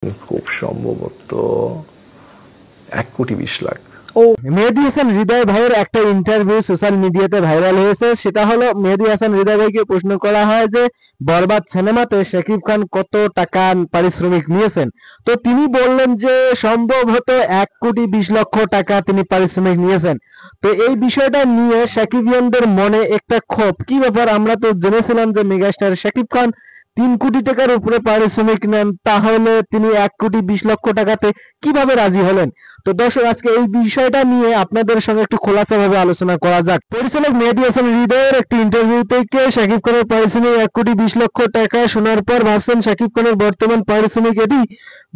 খুব সম্ভবত 1,20,00,000। ও মেহেদী হাসান হৃদয় ভাইয়ের একটা ইন্টারভিউ সোশ্যাল মিডিয়াতে ভাইরাল হয়েছে। সেটা হলো মেহেদী হাসান হৃদয় ভাইকে প্রশ্ন করা হয় যে বরবাদ সিনেমাতে শাকিব খান কত টাকা পারিশ্রমিক নিয়েছেন। তো তিনি বললেন যে সম্ভবত 1,20,00,000 টাকা তিনি পারিশ্রমিক নিয়েছেন। তো এই বিষয়টা নিয়ে শাকিবিয়ানদের মনে একটা ক্ষোভ। কি ব্যাপার, আমরা তো জেনেছিলাম যে মেগাস্টার শাকিব খান 3 কোটি টাকার উপরে পারিশ্রমিক নেন, তাহলে তিনি 1,20,00,000 টাকাতে কিভাবে রাজি হলেন? তো দর্শক, আজকে এই বিষয়টা নিয়ে আপনাদের সঙ্গে একটু খোলাসাভাবে আলোচনা করা যাক। পরিচালক মেহেদী হাসান হৃদয়ের একটি ইন্টারভিউ থেকে শাকিব খানের পারিশ্রমিক 1,20,00,000 টাকা শোনার পর ভাবছেন শাকিব খানের বর্তমান পারিশ্রমিক এটি।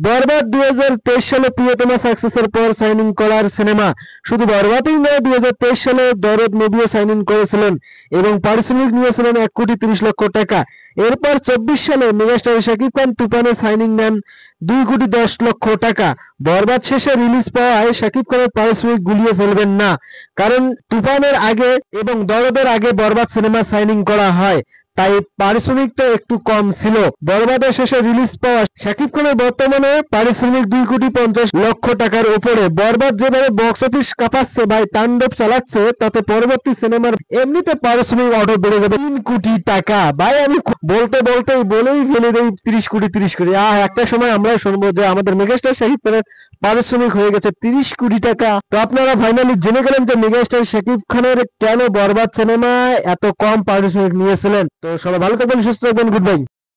বরবাদ 2023 সালে প্রিয়তমা সাকসেসের পর সাইনিং করার সিনেমা। শুধু বরবাদই নয়, 2023 সালে দরদ মুভিও সাইনিং করেছিলেন এবং পারিশ্রমিক নিয়েছিলেন 1,30,00,000 টাকা। এরপর 24 সালে মেগাস্টার শাকিব খান তুফানে সাইনিং নেন 2,10,00,000 টাকা। বরবাদ শেষে রিলিজ পাওয়ায় শাকিব খানের পারিশ্রমিক গুলিয়ে ফেলবেন না, কারণ তুফানের আগে এবং দরদের আগে বরবাদ সিনেমা সাইনিং করা হয়, তাই পারিশ্রমিকটা একটু কম ছিল। বরবাদের শেষে রিলিজ পাওয়া শাকিব খানের বর্তমানে পারিশ্রমিক 2,50,00,000 টাকার উপরে। বরবাদ যেভাবে বক্স অফিস কাঁপাচ্ছে ভাই, তাণ্ডব চালাচ্ছে, তাতে পরবর্তী সিনেমার এমনিতে পারিশ্রমিক অটো বেড়ে যাবে 3 কোটি টাকা। ভাই আমি বলতে বলতে বলেই ফেলে দেই 30 কোটি। একটা সময় আমরা শুনবো যে আমাদের মেগাস্টার শাকিব খানের পারিশ্রমিক হয়ে গেছে 30 কোটি টাকা। তো আপনারা ফাইনালি জেনে গেলেন যে মেগাস্টার শাকিব খানের কেন বরবাদ সিনেমায় এত কম পারিশ্রমিক নিয়েছিলেন। তো সবাই ভালো থাকবেন, সুস্থ থাকবেন, গুড বাই।